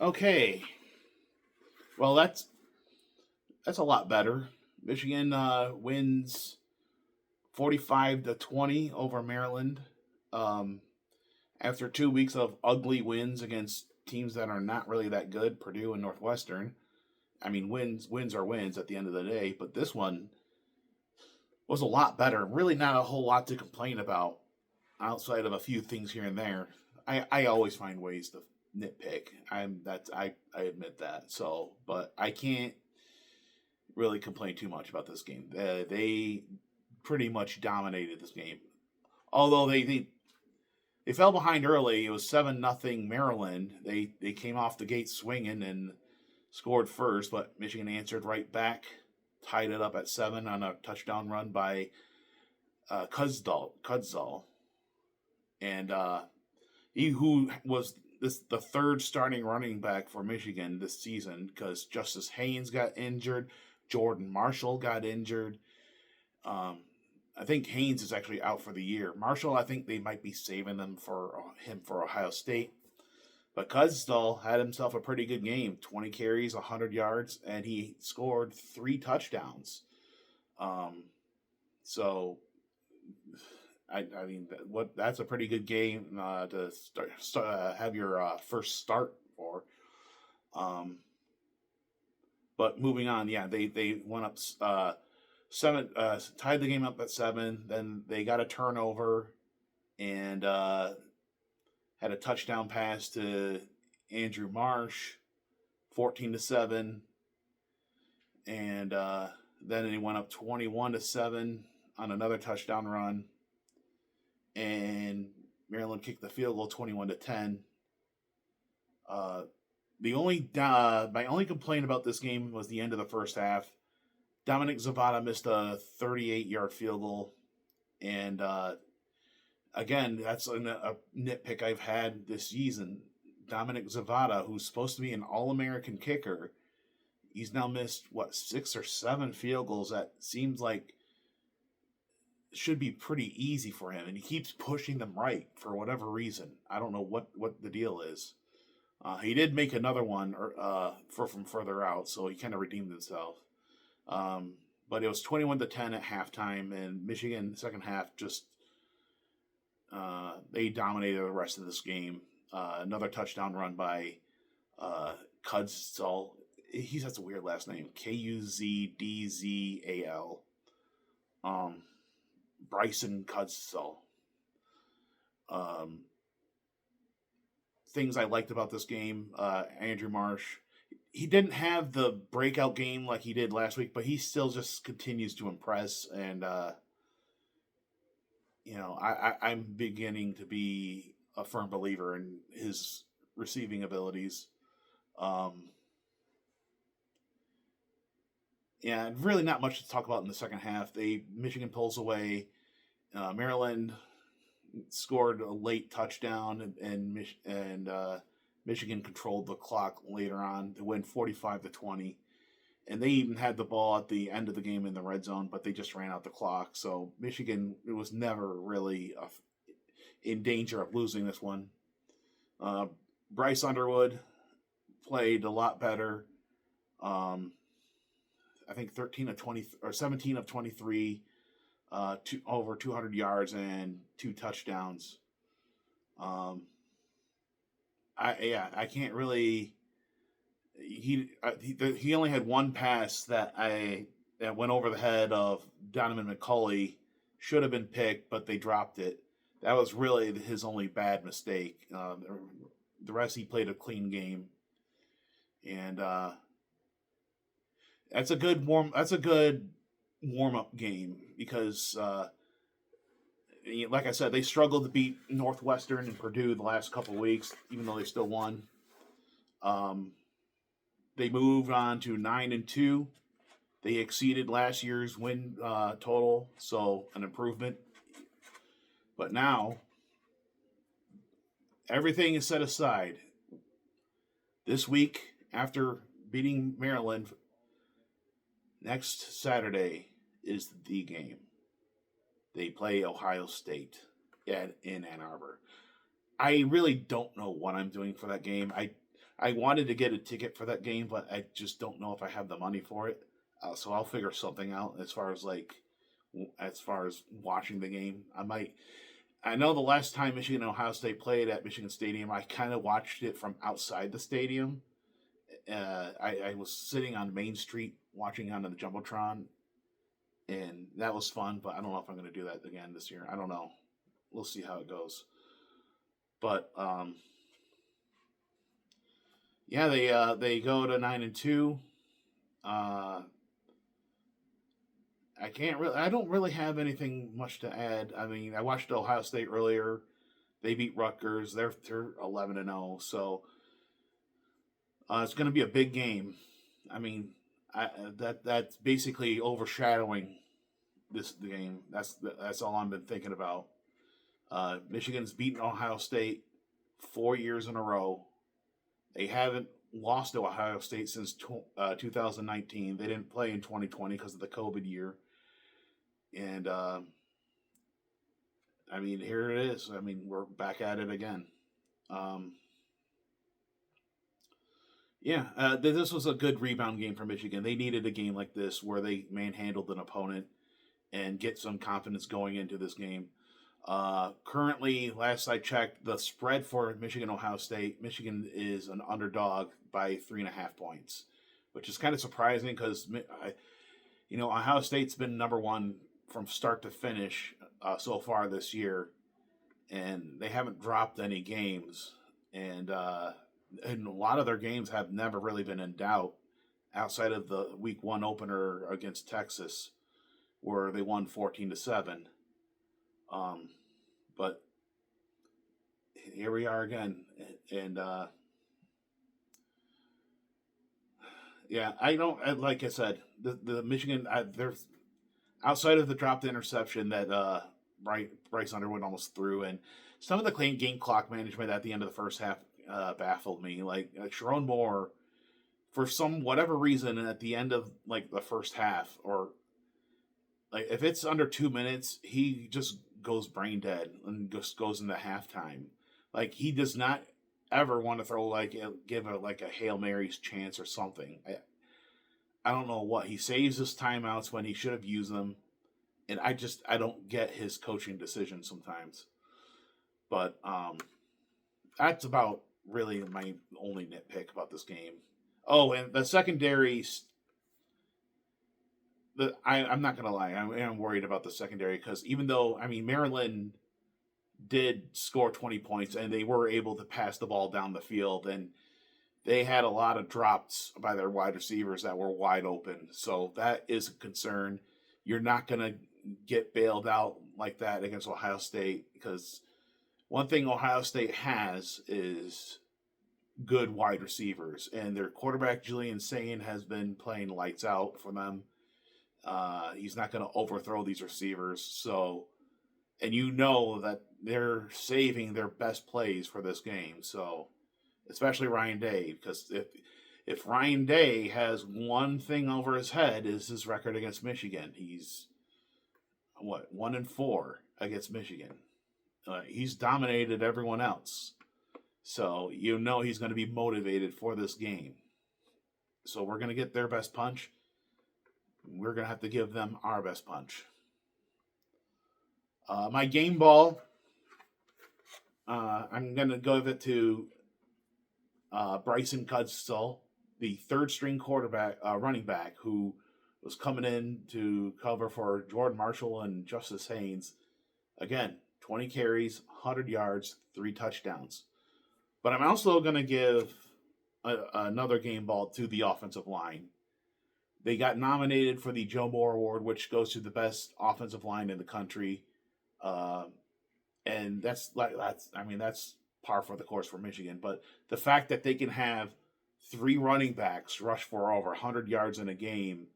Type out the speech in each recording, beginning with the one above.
Okay. Well, that's a lot better. Michigan wins 45-20 over Maryland. Um, After 2 weeks of ugly wins against teams that are not really that good, Purdue and Northwestern. I mean, wins are wins at the end of the day, but this one was a lot better. Really, not a whole lot to complain about outside of a few things here and there. I always find ways to nitpick. I admit that. So, but I can't really complain too much about this game. They pretty much dominated this game. Although they fell behind early. It was 7-0 Maryland. They came off the gate swinging and scored first, but Michigan answered right back, tied it up at 7 on a touchdown run by Kudzal, and he who was the third starting running back for Michigan this season because Justice Haynes got injured, Jordan Marshall got injured. Um, I think Haynes is actually out for the year. Marshall, I think they might be saving him for Ohio State. But Kuzdal had himself a pretty good game 20 carries, 100 yards, and he scored 3 touchdowns. Um, so, I mean, that's a pretty good game to have your first start for. Um, but moving on, yeah, they went up 7, tied the game up at 7. Then they got a turnover and had a touchdown pass to Andrew Marsh, 14-7, and then they went up 21-7 on another touchdown run, and Maryland kicked the field goal 21-10. My only complaint about this game was the end of the first half. Dominic Zavada missed a 38-yard field goal, and again, that's a nitpick I've had this season. Dominic Zavada, who's supposed to be an All-American kicker, he's now missed 6 or 7 field goals that seems like should be pretty easy for him, and he keeps pushing them right for whatever reason. I don't know what the deal is. He did make another one from further out, so he kind of redeemed himself. But it was 21-10 at halftime, and Michigan second half just they dominated the rest of this game. Another touchdown run by Kudzal. He has a weird last name. Kuzddzal. Bryson Kudzal. Things I liked about this game. Andrew Marsh. He didn't have the breakout game like he did last week, but he still just continues to impress. And I'm beginning to be a firm believer in his receiving abilities. Yeah, really not much to talk about in the second half. Michigan pulls away. Maryland scored a late touchdown, and Michigan controlled the clock later on to win 45-20. And they even had the ball at the end of the game in the red zone, but they just ran out the clock. So Michigan was never really in danger of losing this one. Bryce Underwood played a lot better. I think 13 of 20 or 17 of 23, over 200 yards and 2 touchdowns. I can't really. He only had one pass that went over the head of Donovan McCulley. Should have been picked, but they dropped it. That was really his only bad mistake. The rest, he played a clean game, and that's a good warm up game because, like I said, they struggled to beat Northwestern and Purdue the last couple of weeks, even though they still won. They moved on to 9-2. They exceeded last year's win total, so an improvement. But now, everything is set aside. This week, after beating Maryland, next Saturday is the game. They play Ohio State in Ann Arbor. I really don't know what I'm doing for that game. I wanted to get a ticket for that game, but I just don't know if I have the money for it. So I'll figure something out as far as watching the game. I know the last time Michigan and Ohio State played at Michigan Stadium, I kind of watched it from outside the stadium. I was sitting on Main Street watching on the Jumbotron, and that was fun. But I don't know if I'm going to do that again this year. I don't know. We'll see how it goes. But yeah, they go to 9-2. I don't really have anything much to add. I mean, I watched Ohio State earlier. They beat Rutgers. They're 11-0. So it's going to be a big game. I mean, that's basically overshadowing this game. That's all I've been thinking about. Michigan's beaten Ohio State 4 years in a row. They haven't lost to Ohio State since 2019. They didn't play in 2020 because of the COVID year. And, I mean, here it is. I mean, we're back at it again. This was a good rebound game for Michigan. They needed a game like this where they manhandled an opponent and get some confidence going into this game. Currently, last I checked, the spread for Michigan-Ohio State, Michigan is an underdog by 3.5 points, which is kind of surprising because, Ohio State's been number one from start to finish so far this year, and they haven't dropped any games, and a lot of their games have never really been in doubt outside of the week 1 opener against Texas, where they won 14-7. But here we are again, and I don't, like I said, the Michigan, there's outside of the dropped interception that Bryce Underwood almost threw, and some of the game clock management at the end of the first half baffled me. Like Sharon Moore, for whatever reason, at the end of like the first half, or like if it's under 2 minutes, he just goes brain dead and just goes into halftime. Like he does not ever want to throw give a Hail Mary's chance or something. I don't know what he saves his timeouts when he should have used them, and I don't get his coaching decisions sometimes. But that's about really my only nitpick about this game. Oh, and the secondaries. I'm not gonna lie, I am worried about the secondary because even though Maryland did score 20 points and they were able to pass the ball down the field, and they had a lot of drops by their wide receivers that were wide open, so that is a concern. You're not gonna get bailed out like that against Ohio State because one thing Ohio State has is good wide receivers, and their quarterback Julian Sayin has been playing lights out for them. He's not going to overthrow these receivers. So, and that they're saving their best plays for this game. So, especially Ryan Day, because if Ryan Day has one thing over his head is his record against Michigan. He's 1-4 against Michigan. He's dominated everyone else. So, he's going to be motivated for this game. So, we're going to get their best punch. We're going to have to give them our best punch. My game ball, I'm going to give it to Bryson Cudsall, the third-string running back, who was coming in to cover for Jordan Marshall and Justice Haynes. Again, 20 carries, 100 yards, 3 touchdowns. But I'm also going to give another game ball to the offensive line. They got nominated for the Joe Moore Award, which goes to the best offensive line in the country, and that's par for the course for Michigan. But the fact that they can have 3 running backs rush for over 100 yards in a game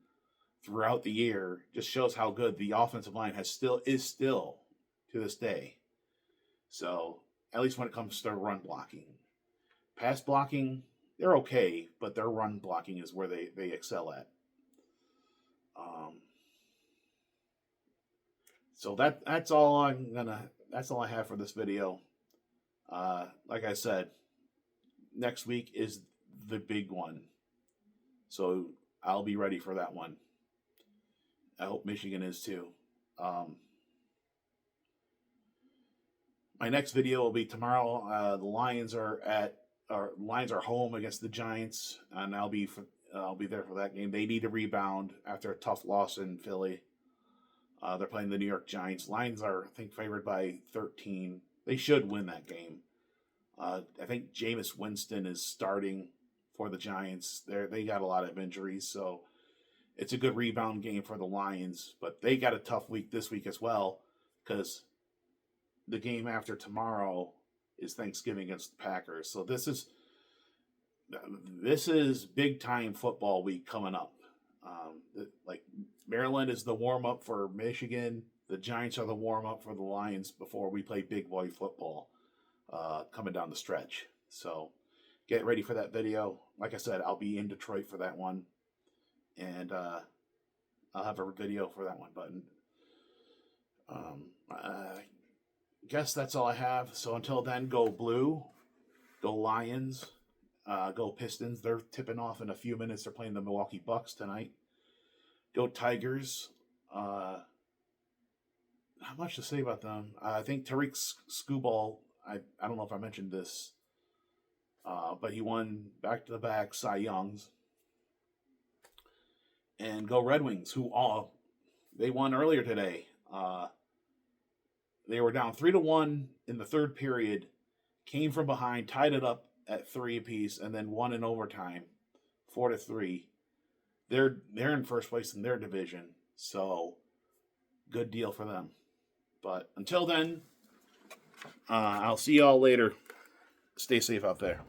throughout the year just shows how good the offensive line is still to this day. So at least when it comes to run blocking, pass blocking, they're okay, but their run blocking is where they excel at. So that's all I have for this video. Like I said, next week is the big one. So I'll be ready for that one. I hope Michigan is too. My next video will be tomorrow. The Lions are home against the Giants, and I'll be there for that game. They need to rebound after a tough loss in Philly. They're playing the New York Giants. Lions are, I think, favored by 13. They should win that game. I think Jameis Winston is starting for the Giants. They got a lot of injuries, so it's a good rebound game for the Lions. But they got a tough week this week as well, because the game after tomorrow is Thanksgiving against the Packers. So this is big time football week coming up. Like Maryland is the warm up for Michigan. The Giants are the warm up for the Lions before we play big boy football coming down the stretch. So get ready for that video. Like I said, I'll be in Detroit for that one, and I'll have a video for that one. But I guess that's all I have. So until then, go Blue, go Lions, go Pistons. They're tipping off in a few minutes. They're playing the Milwaukee Bucks tonight. Go Tigers. Not much to say about them. I think Tariq Skubal, I don't know if I mentioned this, but he won back-to-back Cy Youngs. And go Red Wings, they won earlier today. They were down 3-1 in the third period, came from behind, tied it up at 3 apiece, and then won in overtime, 4-3. They're in first place in their division, so good deal for them. But until then, I'll see y'all later. Stay safe out there.